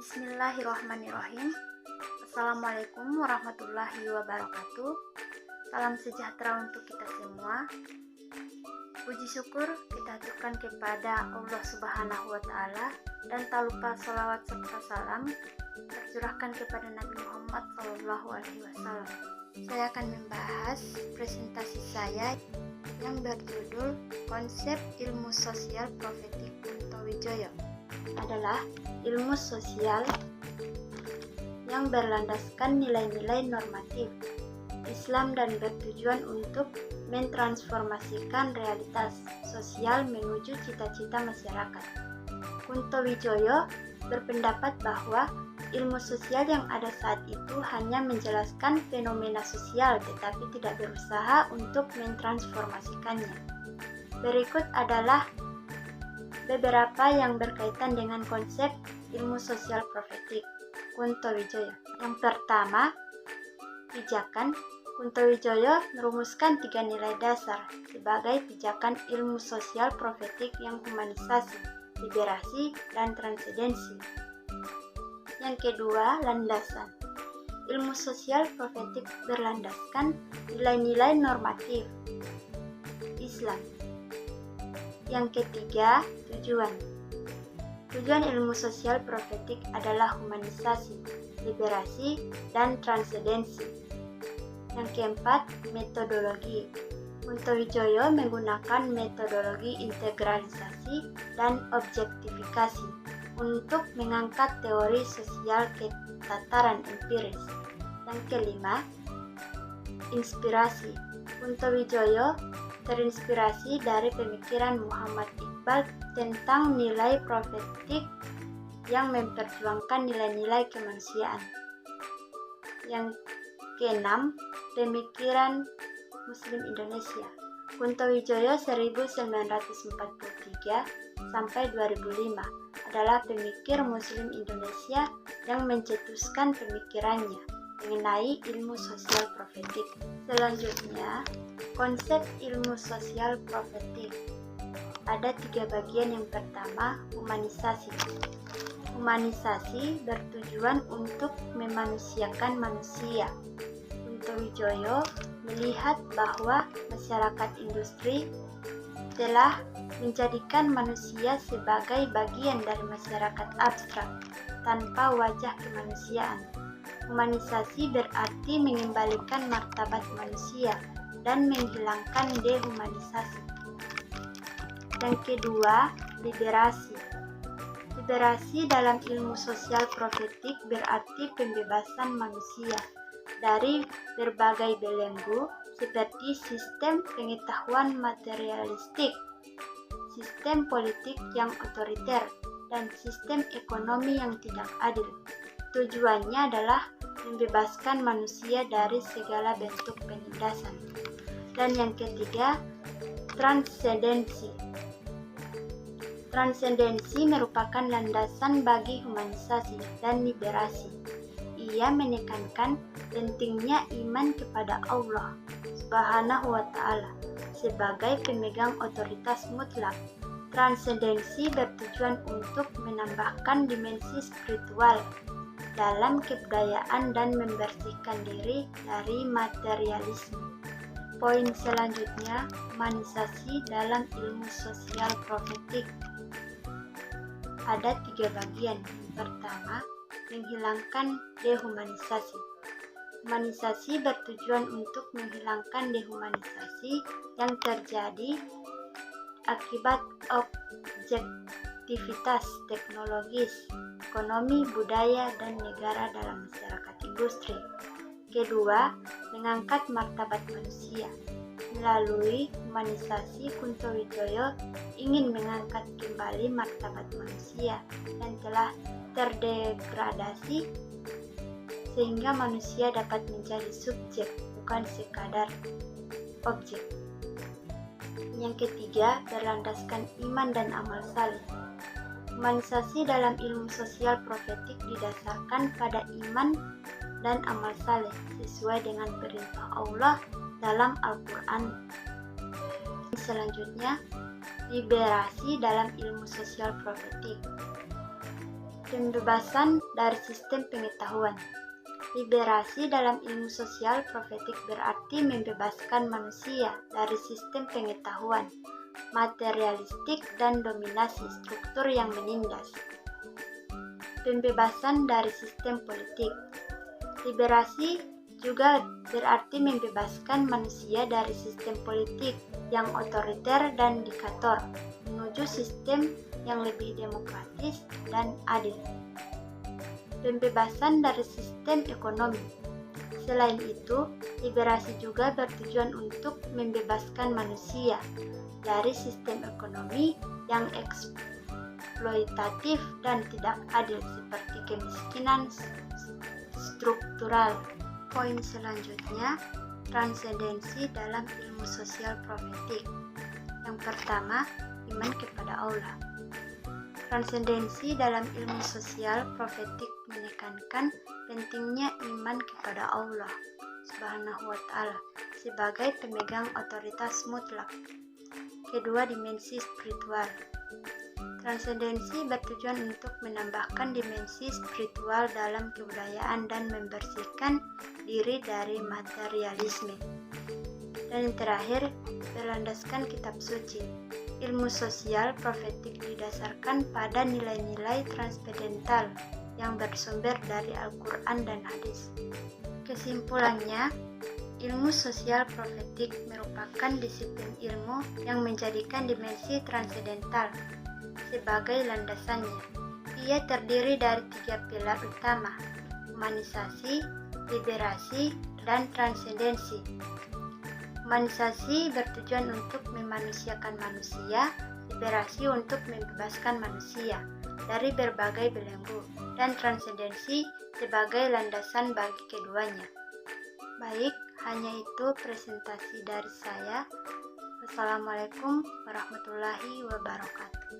Bismillahirrahmanirrahim. Assalamualaikum warahmatullahi wabarakatuh. Salam sejahtera untuk kita semua. Puji syukur kita aturkan kepada Allah Subhanahu wa Ta'ala, dan tak lupa salawat serta salam tercurahkan kepada Nabi Muhammad SAW. Saya akan membahas presentasi saya yang berjudul Konsep Ilmu Sosial Profetik Kunto Wijoyo. Adalah ilmu sosial yang berlandaskan nilai-nilai normatif Islam dan bertujuan untuk mentransformasikan realitas sosial menuju cita-cita masyarakat. Kunto Wijoyo berpendapat bahwa ilmu sosial yang ada saat itu hanya menjelaskan fenomena sosial tetapi tidak berusaha untuk mentransformasikannya. Berikut adalah beberapa yang berkaitan dengan konsep ilmu sosial profetik Kunto Wijoyo. Yang pertama, pijakan. Kunto Wijoyo merumuskan 3 nilai dasar sebagai pijakan ilmu sosial profetik yang humanisasi, liberasi, dan transendensi. Yang kedua, landasan. Ilmu sosial profetik berlandaskan nilai-nilai normatif Islam. Yang ketiga, tujuan. Tujuan ilmu sosial profetik adalah humanisasi, liberasi, dan transendensi. Yang keempat, metodologi. Kunto Wijoyo menggunakan metodologi integralisasi dan objektifikasi untuk mengangkat teori sosial ke tataran empiris. Yang kelima, inspirasi. Kunto Wijoyo terinspirasi dari pemikiran Muhammad Iqbal tentang nilai profetik yang memperjuangkan nilai-nilai kemanusiaan. Yang keenam, pemikiran Muslim Indonesia. Kunto Wijoyo 1943 sampai 2005 adalah pemikir Muslim Indonesia yang mencetuskan pemikirannya mengenai ilmu sosial profetik. Selanjutnya, konsep ilmu sosial profetik. Ada 3 bagian. Yang pertama, humanisasi. Humanisasi bertujuan untuk memanusiakan manusia. Kunto Wijoyo melihat bahwa masyarakat industri telah menjadikan manusia sebagai bagian dari masyarakat abstrak tanpa wajah kemanusiaan. Humanisasi berarti mengembalikan martabat manusia dan menghilangkan dehumanisasi. Yang kedua, liberasi. Liberasi dalam ilmu sosial profetik berarti pembebasan manusia dari berbagai belenggu seperti sistem pengetahuan materialistik, sistem politik yang otoriter, dan sistem ekonomi yang tidak adil. Tujuannya adalah membebaskan manusia dari segala bentuk penindasan. Dan yang ketiga, transendensi. Transendensi merupakan landasan bagi humanisasi dan liberasi. Ia menekankan pentingnya iman kepada Allah Subhanahu wa Ta'ala sebagai pemegang otoritas mutlak. Transendensi bertujuan untuk menambahkan dimensi spiritual dalam kebudayaan dan membersihkan diri dari materialisme. Poin selanjutnya, humanisasi dalam ilmu sosial profetik. Ada 3 bagian. Yang pertama, menghilangkan dehumanisasi. Humanisasi bertujuan untuk menghilangkan dehumanisasi yang terjadi akibat objektivitas teknologis, ekonomi, budaya, dan negara dalam masyarakat industri. Kedua, mengangkat martabat manusia. Melalui humanisasi, Kunto Wijoyo ingin mengangkat kembali martabat manusia yang telah terdegradasi sehingga manusia dapat menjadi subjek, bukan sekadar objek. Yang ketiga, berlandaskan iman dan amal saleh. Humanisasi dalam ilmu sosial profetik didasarkan pada iman dan amal saleh sesuai dengan perintah Allah dalam Al-Quran. Selanjutnya, liberasi dalam ilmu sosial profetik. Pembebasan dari sistem pengetahuan. Liberasi dalam ilmu sosial profetik berarti membebaskan manusia dari sistem pengetahuan, materialistik dan dominasi struktur yang menindas. Pembebasan dari sistem politik. Liberasi juga berarti membebaskan manusia dari sistem politik yang otoriter dan diktator menuju sistem yang lebih demokratis dan adil. Pembebasan dari sistem ekonomi. Selain itu, liberasi juga bertujuan untuk membebaskan manusia dari sistem ekonomi yang eksploitatif dan tidak adil seperti kemiskinan struktural. Poin selanjutnya, transendensi dalam ilmu sosial profetik. Yang pertama, iman kepada Allah. Transendensi dalam ilmu sosial profetik menekankan pentingnya iman kepada Allah Subhanahu wa Ta'ala sebagai pemegang otoritas mutlak. Kedua, dimensi spiritual. Transendensi bertujuan untuk menambahkan dimensi spiritual dalam kebudayaan dan membersihkan diri dari materialisme. Dan yang terakhir, berlandaskan kitab suci. Ilmu sosial profetik didasarkan pada nilai-nilai transendental yang bersumber dari Al-Quran dan hadis. Kesimpulannya, ilmu sosial profetik merupakan disiplin ilmu yang menjadikan dimensi transendental sebagai landasannya. Ia terdiri dari 3 pilar utama: humanisasi, liberasi, dan transendensi. Humanisasi bertujuan untuk memanusiakan manusia, liberasi untuk membebaskan manusia dari berbagai belenggu, dan transendensi sebagai landasan bagi keduanya. Baik, hanya itu presentasi dari saya. Wassalamualaikum warahmatullahi wabarakatuh.